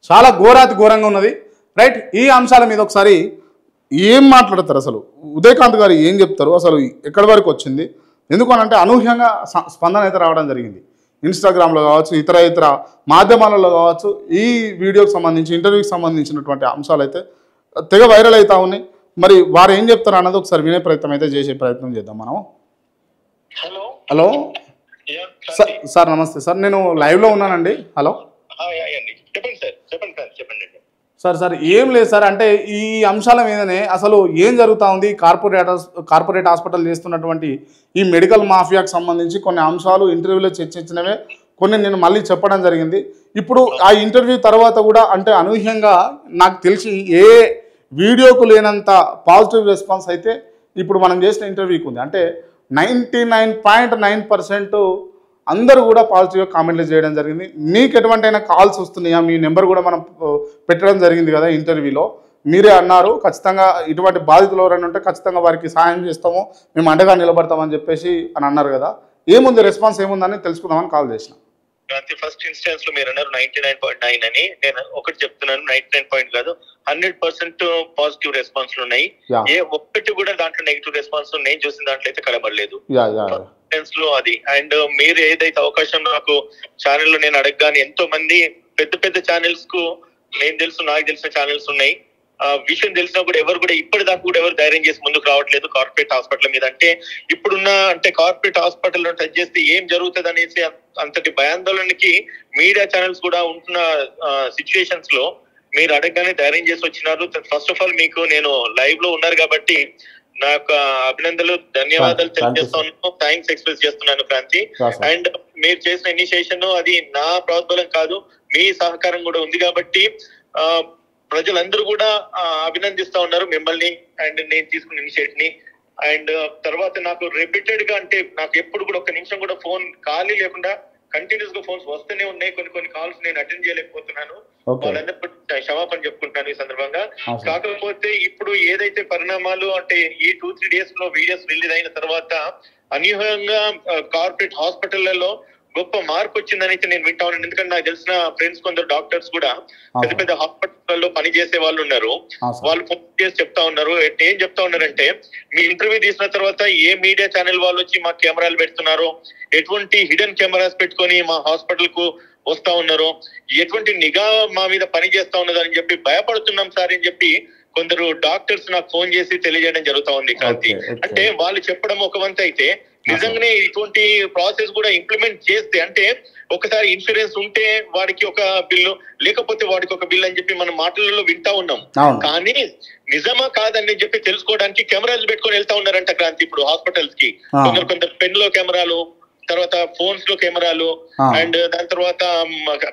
చాలా ఘోరాతి ఘోరంగా ఉన్నది. రైట్, ఈ అంశాల మీద ఒకసారి ఏం మాట్లాడతారు, అసలు ఉదయకాంత్ గారు ఏం చెప్తారు, అసలు ఎక్కడి వరకు వచ్చింది, ఎందుకనంటే అనూహ్యంగా స్పందన అయితే రావడం జరిగింది. ఇన్స్టాగ్రామ్లో కావచ్చు, ఇతర మాధ్యమాలలో కావచ్చు, ఈ వీడియోకి సంబంధించి ఇంటర్వ్యూకి సంబంధించినటువంటి అంశాలు అయితే తెగ వైరల్ అవుతా ఉన్నాయి. మరి వారు ఏం చెప్తారు అన్నది ఒకసారి వినే ప్రయత్నం అయితే చేసే ప్రయత్నం చేద్దాం మనం. హలో సార్, నమస్తే సార్, నేను లైవ్లో ఉన్నానండి. హలో సార్, ఏం లేదు సార్, అంటే ఈ అంశాల మీదనే అసలు ఏం జరుగుతూ ఉంది, కార్పొరేట్ హాస్పిటల్ చేస్తున్నటువంటి ఈ మెడికల్ మాఫియాకు సంబంధించి కొన్ని అంశాలు ఇంటర్వ్యూలో చర్చించినవే, కొన్ని నేను మళ్ళీ చెప్పడం జరిగింది. ఇప్పుడు ఆ ఇంటర్వ్యూ తర్వాత కూడా అంటే అనూహ్యంగా నాకు తెలిసి ఏ వీడియోకు లేనంత పాజిటివ్ రెస్పాన్స్ అయితే ఇప్పుడు మనం చేసిన ఇంటర్వ్యూకి ఉంది. అంటే 99.9% అందరూ కూడా పాజిటివ్గా కామెంట్లు చేయడం జరిగింది. మీకు ఎటువంటైనా కాల్స్ వస్తున్నాయా, మీ నెంబర్ కూడా మనం పెట్టడం జరిగింది కదా ఇంటర్వ్యూలో. మీరే అన్నారు ఖచ్చితంగా ఇటువంటి బాధితులు ఎవరైనా ఉంటే ఖచ్చితంగా వారికి సహాయం చేస్తాము, మేము అండగా నిలబడతామని చెప్పేసి అని అన్నారు కదా. ఏముంది రెస్పాన్స్ ఏముందని తెలుసుకుందామని కాల్ చేసిన. ఫస్ట్ ఇన్స్టెన్స్ లో మీరు అన్నారు 99.9 అని. నేను ఒకటి చెప్తున్నాను, 99 కాదు 100% పాజిటివ్ రెస్పాన్స్లు ఉన్నాయి. ఏ ఒక్కటి కూడా దాంట్లో నెగిటివ్ రెస్పాన్స్ నేను చూసిన దాంట్లో అయితే కనబడలేదు లో అది. అండ్ మీరు ఏదైతే అవకాశం నాకు ఛానల్లో నేను అడగగానే ఎంతో మంది పెద్ద పెద్ద ఛానల్స్ కు నాకు తెలిసిన ఛానల్స్ ఉన్నాయి. విషయం తెలిసినా కూడా ఎవరు కూడా ఇప్పటిదాకా కూడా ఎవరు ధైర్యం చేసి ముందుకు రావట్లేదు కార్పొరేట్ హాస్పిటల్ మీద. అంటే ఇప్పుడున్న కార్పొరేట్ హాస్పిటల్ టచ్ చేస్తే ఏం జరుగుతుంది అనేసి అంతటి భయాందోళనకి మీడియా ఛానల్స్ కూడా ఉంటున్న సిచ్యువేషన్స్ లో మీరు అడగగానే ధైర్యం చేసి వచ్చినారు. ఫస్ట్ ఆఫ్ ఆల్ మీకు నేను లైవ్ లో ఉన్నారు కాబట్టి నాకు అభినందనలు, ధన్యవాదాలు తెలియజేస్తాను, థ్యాంక్స్ ఎక్స్ప్రెస్ చేస్తున్నాను క్రాంతి. అండ్ మీరు చేసిన ఇనిషియేషన్ అది నా ప్రోద్బలం కాదు, మీ సహకారం కూడా ఉంది కాబట్టి ప్రజలందరూ కూడా అభినందిస్తా ఉన్నారు మిమ్మల్ని అండ్ నేను తీసుకున్న ఇనిషియేటివ్ ని. అండ్ తర్వాత నాకు రిపీటెడ్ గా అంటే నాకు ఎప్పుడు కూడా ఒక్క నిమిషం కూడా ఫోన్ ఖాళీ లేకుండా కంటిన్యూస్ గా ఫోన్స్ వస్తూనే ఉన్నాయి. కొన్ని కాల్స్ నేను అటెండ్ చేయలేకపోతున్నాను, వాళ్ళందరూ క్షమాపణ చెప్పుకుంటున్నాను ఈ సందర్భంగా. కాకపోతే ఇప్పుడు ఏదైతే పరిణామాలు అంటే ఈ 2-3 days లో వీడియోస్ రిలీజ్ అయిన తర్వాత అనూహ్యంగా కార్పొరేట్ హాస్పిటళ్లలో గొప్ప మార్పు వచ్చిందని అయితే నేను వింటా ఉన్నాను. ఎందుకంటే నాకు తెలిసిన ఫ్రెండ్స్ కొందరు డాక్టర్స్ కూడా పెద్ద పెద్ద హాస్పిటల్లో పని చేసే వాళ్ళు ఉన్నారు. వాళ్ళు ఫోన్ చేసి చెప్తా ఉన్నారు, ఏం చెప్తా ఉన్నారంటే మీ ఇంటర్వ్యూ తీసిన తర్వాత ఏ మీడియా ఛానల్ వాళ్ళు వచ్చి మా కెమెరాలు పెడుతున్నారో, ఎటువంటి హిడెన్ కెమెరాస్ పెట్టుకొని మా హాస్పిటల్ కు వస్తా ఉన్నారో, ఎటువంటి నిఘా మా మీద పని చేస్తా ఉన్నదని చెప్పి భయపడుతున్నాం సార్ అని చెప్పి కొందరు డాక్టర్స్ నాకు ఫోన్ చేసి తెలియజేయడం జరుగుతా ఉంది క్రాంతి. అంటే వాళ్ళు చెప్పడం ఒక వంత అయితే నిజంగానే ఇటువంటి ప్రాసెస్ కూడా ఇంప్లిమెంట్ చేస్తే, అంటే ఒకసారి ఇన్సూరెన్స్ ఉంటే వాడికి ఒక బిల్లు, లేకపోతే వాడికి ఒక బిల్లు అని చెప్పి మనం మాటలలో వింటా ఉన్నాం. కానీ నిజమా కాదని చెప్పి తెలుసుకోవడానికి కెమెరాలు పెట్టుకొని వెళ్తా ఉన్నారంట క్రాంతి. ఇప్పుడు హాస్పిటల్స్ కి కొందరు పెన్ లో కెమెరాలు, తర్వాత ఫోన్స్ లో కెమెరాలు, అండ్ దాని తర్వాత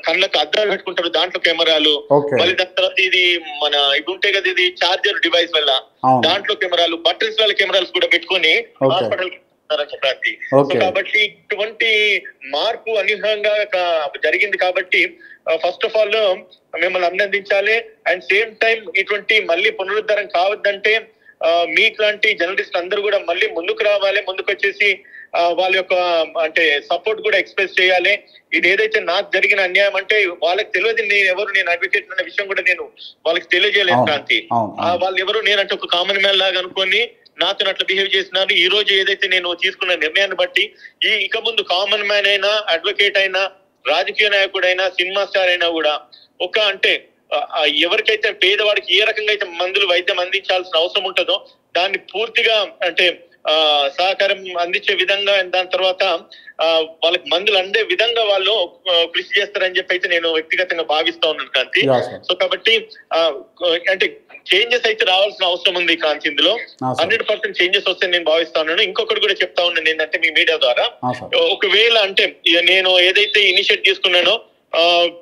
కళ్ళకు అద్దాలు పెట్టుకుంటారు దాంట్లో కెమెరాలు, మళ్ళీ దాని తర్వాత ఇది మన ఇది ఉంటే కదా ఇది చార్జర్ డివైస్ వల్ల దాంట్లో కెమెరాలు, బటన్స్ వల్ల కెమెరాలు కూడా పెట్టుకొని హాస్పిటల్ క్రాంతి. కాబట్టి ఇటువంటి మార్పు అనూహ్యంగా జరిగింది కాబట్టి ఫస్ట్ ఆఫ్ ఆల్ మిమ్మల్ని అభినందించాలి. అండ్ సేమ్ టైం ఇటువంటి మళ్ళీ పునరుద్ధరణ కావద్దంటే మీకు లాంటి జర్నలిస్ట్ అందరూ కూడా మళ్ళీ ముందుకు రావాలి, ముందుకు వచ్చేసి వాళ్ళ యొక్క అంటే సపోర్ట్ కూడా ఎక్స్ప్రెస్ చేయాలి. ఇది ఏదైతే నాకు జరిగిన అన్యాయం అంటే వాళ్ళకి తెలియదు నేను అడ్వకేట్ అనే విషయం కూడా నేను వాళ్ళకి తెలియజేయలేదు క్రాంతి. వాళ్ళు ఎవరు నేనంటే ఒక కామన్ మ్యాన్ లాగా అనుకొని నాతో అట్లా బిహేవ్ చేసినారు. ఈ రోజు ఏదైతే నేను తీసుకున్న నిర్ణయాన్ని బట్టి ఇక ముందు కామన్ మ్యాన్ అయినా, అడ్వకేట్ అయినా, రాజకీయ నాయకుడైనా, సినిమా స్టార్ అయినా కూడా ఒక అంటే ఎవరికైతే పేదవాడికి ఏ రకంగా అయితే మందులు వైద్యం అందించాల్సిన అవసరం ఉంటుందో దాన్ని పూర్తిగా అంటే సహకారం అందించే విధంగా, దాని తర్వాత వాళ్ళకి మందులు అందే విధంగా వాళ్ళు కృషి చేస్తారని చెప్పి అయితే నేను వ్యక్తిగతంగా భావిస్తా ఉన్నాను క్రాంతి. సో కాబట్టి అంటే చేంజెస్ అయితే రావాల్సిన అవసరం ఉంది క్రాంతి. ఇందులో 100% చేంజెస్ వస్తే నేను భావిస్తా ఉన్నాను. ఇంకొకటి కూడా చెప్తా ఉన్నాను ఏంటంటే మీ మీడియా ద్వారా ఒకవేళ అంటే నేను ఏదైతే ఇనిషియేట్ తీసుకున్నానో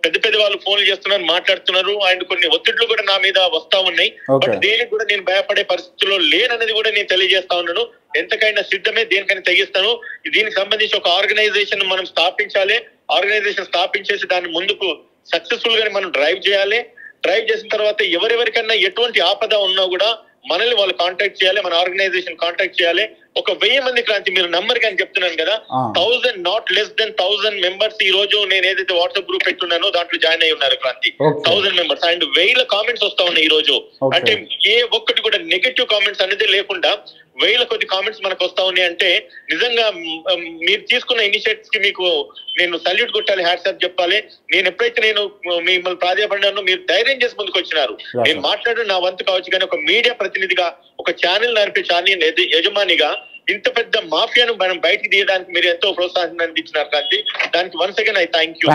పెద్ద పెద్ద వాళ్ళు ఫోన్లు చేస్తున్నారు, మాట్లాడుతున్నారు, అండ్ కొన్ని ఒత్తిళ్లు కూడా నా మీద వస్తా ఉన్నాయి. బట్ దేనికి కూడా నేను భయపడే పరిస్థితుల్లో లేననేది కూడా నేను తెలియజేస్తా ఉన్నాను. ఎంతకైనా సిద్ధమే, దేనికైనా తెగిస్తాను. దీనికి సంబంధించి ఒక ఆర్గనైజేషన్ మనం స్థాపించాలి. ఆర్గనైజేషన్ స్థాపించేసి దాన్ని ముందుకు సక్సెస్ఫుల్ గా మనం డ్రైవ్ చేయాలి. డ్రైవ్ చేసిన తర్వాత ఎవరెవరికన్నా ఎటువంటి ఆపద ఉన్నా కూడా మనల్ని వాళ్ళు కాంటాక్ట్ చేయాలి, మన ఆర్గనైజేషన్ కాంటాక్ట్ చేయాలి. ఒక 1000 మంది క్రాంతి మీరు నంబర్ కానీ చెప్తున్నాను కదా 1000 నాట్ లెస్ దెన్ 1000 మెంబర్స్ ఈ రోజు నేను ఏదైతే వాట్సాప్ గ్రూప్ పెట్టున్నానో దాంట్లో జాయిన్ అయి ఉన్నారు క్రాంతి 1000 మెంబర్స్ అండ్ 1000 కామెంట్స్ వస్తా ఉన్నాయి ఈ రోజు అంటే ఏ ఒక్కటి కూడా నెగటివ్ కామెంట్స్ అనేది లేకుండా 1000 కొద్ది కామెంట్స్ మనకు వస్తా ఉన్నాయి అంటే నిజంగా మీరు తీసుకున్న ఇనిషియేటివ్స్ కి మీకు నేను సల్యూట్ కొట్టాలి హ్యాట్సాప్ చెప్పాలి నేను ఎప్పుడైతే నేను మిమ్మల్ని ప్రాధాన్యపడినానో మీరు ధైర్యం చేసి ముందుకు వచ్చినారు నేను మాట్లాడడం నా వంతు కావచ్చు కానీ ఒక మీడియా ప్రతినిధిగా ఒక ఛానల్ నడిపే ఛానల్ యజమానిగా ఇంత పెద్ద మాఫియాను మనం బయటికి తీయడానికి మీరు ఎంతో ప్రోత్సాహం అందించినారు కాబట్టి దానికి once again I thank you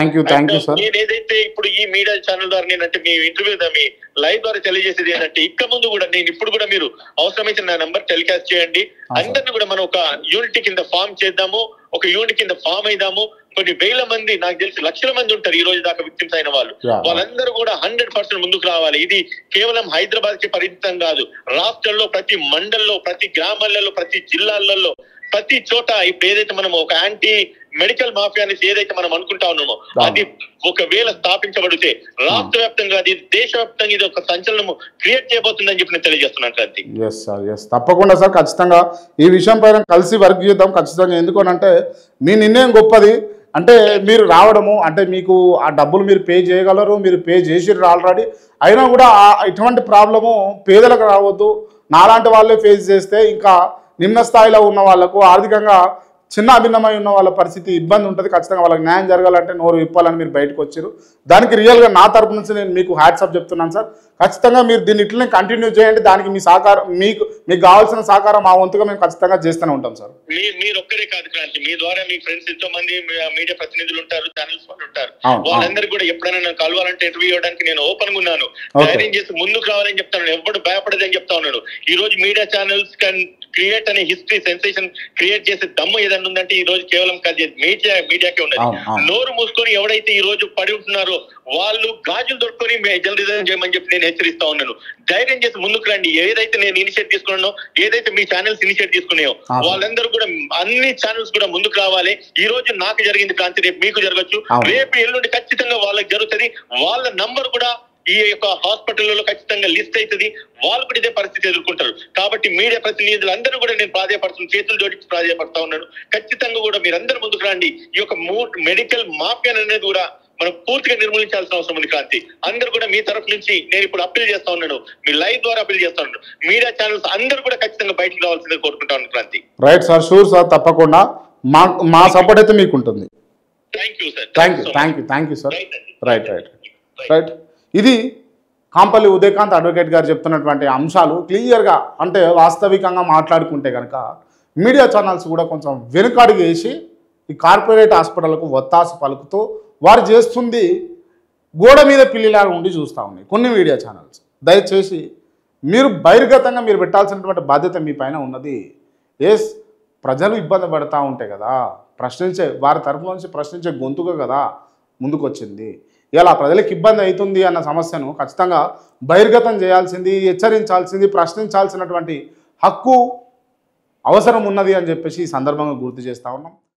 నేను ఏదైతే ఇప్పుడు ఈ మీడియా ఛానల్ ద్వారా నేనంటే మీ ఇంటర్వ్యూ మీ లైవ్ ద్వారా తెలియజేసేది ఏంటంటే ఇక ముందు కూడా నేను ఇప్పుడు కూడా మీరు అవసరమైతే నా నంబర్ టెలికాస్ట్ చేయండి అందరిని కూడా మనం ఒక యూనిటీ కింద ఫామ్ చేద్దాము ఒక యూనిట్ కింద ఫామ్ అయిదాము కొన్ని 1000 మంది నాకు తెలిసి లక్షల మంది ఉంటారు ఈ రోజు దాకా విక్టిమ్స్ అయిన వాళ్ళు వాళ్ళందరూ కూడా 100% ముందుకు రావాలి ఇది కేవలం హైదరాబాద్ కి పరిమితం కాదు రాష్ట్రంలో ప్రతి మండల్లో ప్రతి గ్రామాలలో ప్రతి జిల్లాలలో ప్రతి చోట ఇప్పుడు ఏదైతే మనం ఒక యాంటీ మెడికల్ మాఫియా అనేసి ఏదైతే మనం అనుకుంటా ఉన్నామో అది ఒకవేళ స్థాపించబడితే రాష్ట్ర వ్యాప్తంగా అది దేశవ్యాప్తంగా ఇది ఒక సంచలనం క్రియేట్ చేయబోతుందని చెప్పి నేను తెలియజేస్తున్నాను క్రాంతి. తప్పకుండా సార్ ఖచ్చితంగా ఈ విషయం పైన కలిసి వర్క్ చేద్దాం ఖచ్చితంగా ఎందుకనంటే మీ నిర్ణయం గొప్పది అంటే మీరు రావడము అంటే మీకు ఆ డబ్బులు మీరు పే చేయగలరు మీరు పే చేసిర్రు ఆల్రెడీ అయినా కూడా ఇటువంటి ప్రాబ్లము పేదలకు రావద్దు నాలాంటి వాళ్ళే ఫేస్ చేస్తే ఇంకా నిమ్న స్థాయిలో ఉన్న వాళ్ళకు ఆర్థికంగా చిన్న అభిన్నమై ఉన్న వాళ్ళ పరిస్థితి ఇబ్బంది ఉంటుంది ఖచ్చితంగా వాళ్ళకి న్యాయం జరగాలంటే నోరు విప్పాలని మీరు బయటకు వచ్చారు దానికి రియల్గా నా తరపు నుంచి నేను మీకు హ్యాట్సాప్ చెప్తున్నాను సార్ ఖచ్చితంగా మీరు దీన్ని ఇట్లనే కంటిన్యూ చేయండి దానికి మీ సహకారం మీకు కావాల్సిన సహకారం మా వంతుగా మేము ఖచ్చితంగా చేస్తూనే ఉంటాం సార్. మీరు ఒక్కరే కాదు క్రాంతి మీ ద్వారా మీ ఫ్రెండ్స్ ఎంతో మంది మీడియా ప్రతినిధులు ఉంటారు ఛానల్స్ వాళ్ళు ఉంటారు వాళ్ళందరూ కూడా ఎప్పుడైనా నన్ను కలవాలంటే ఇంటర్వ్యూ ఇవ్వడానికి నేను ఓపెన్ గా ఉన్నాను ధైర్యం చేసి ముందుకు రావాలని చెప్తాను ఎవరు భయపడదని చెప్తా ఉన్నాను ఈ రోజు మీడియా ఛానల్స్ కెన్ క్రియేట్ అనే హిస్టరీ సెన్సేషన్ క్రియేట్ చేసే దమ్ము ఏదన్నా ఉందంటే ఈ రోజు కేవలం మీడియాకే ఉన్నది నోరు మూసుకొని ఎవడైతే ఈ రోజు పడి ఉంటున్నారో వాళ్ళు గాజులు దొరుకుని జర్నలిజం చేయమని చెప్పి నేను హెచ్చరిస్తా ఉన్నాను ధైర్యం చేసి ముందుకు రండి ఏదైతే నేను ఇనిషియేట్ తీసుకున్నానో ఏదైతే మీ ఛానల్స్ ఇనిషియేట్ తీసుకున్నాయో వాళ్ళందరూ కూడా అన్ని ఛానల్స్ కూడా ముందుకు రావాలి ఈ రోజు నాకు జరిగింది క్రాంతి రేపు మీకు జరగచ్చు రేపు ఎల్లుండి ఖచ్చితంగా వాళ్ళకి జరుగుతుంది వాళ్ళ నంబర్ కూడా ఈ యొక్క హాస్పిటల్లో ఖచ్చితంగా లిస్ట్ అవుతుంది వాళ్ళు కూడా ఇదే పరిస్థితి ఎదుర్కొంటారు కాబట్టి మీడియా ప్రతినిధులు అందరూ కూడా నేను ప్రాధాయపడుతున్నాను చేతులు జోడించి ప్రాధాయపడతా ఉన్నాను ఖచ్చితంగా కూడా మీరందరూ ముందుకు రండి ఈ యొక్క మెడికల్ మాఫియా అనేది కూడా మనం పూర్తిగా నిర్మూలించాల్సిన అవసరం ఉంది క్రాంతి అందరూ కూడా మీ తరఫు నుంచి నేను ఇప్పుడు అప్పీల్ చేస్తా ఉన్నాను మీ లైవ్ ద్వారా అప్పీల్ చేస్తా ఉన్నాను మీడియా ఛానల్స్ అందరూ కూడా ఖచ్చితంగా బయటకు రావాల్సిందే కోరుకుంటా ఉన్నాను Kranti. Right sir sure sir తప్పకుండా మా సపోర్ట్ అయితే మీకు ఉంటుంది. Thank you sir thank you sir. Right ఇది కాంపల్లి ఉదయకాంత్ అడ్వకేట్ గారు చెప్తున్నటువంటి అంశాలు క్లియర్గా అంటే వాస్తవికంగా మాట్లాడుకుంటే కనుక మీడియా ఛానల్స్ కూడా కొంచెం వెనుకడుగు వేసి ఈ కార్పొరేట్ హాస్పిటల్కు ఒత్తాసు పలుకుతూ వారు చేస్తుంది గోడ మీద పిల్లిలాగా ఉండి చూస్తూ ఉన్నాయి కొన్ని మీడియా ఛానల్స్ దయచేసి మీరు బహిర్గతంగా మీరు పెట్టాల్సినటువంటి బాధ్యత మీ పైన ఉన్నది ప్రజలు ఇబ్బంది పడుతూ ఉంటాయి కదా వారి తరపు నుంచి ప్రశ్నించే గొంతుగా కదా ముందుకు వచ్చింది ఇలా ప్రజలకు ఇబ్బంది అవుతుంది అన్న సమస్యను ఖచ్చితంగా బహిర్గతం చేయాల్సింది హెచ్చరించాల్సింది ప్రశ్నించాల్సినటువంటి హక్కు అవసరం ఉన్నది అని చెప్పేసి ఈ సందర్భంగా గుర్తు చేస్తూ ఉన్నాం.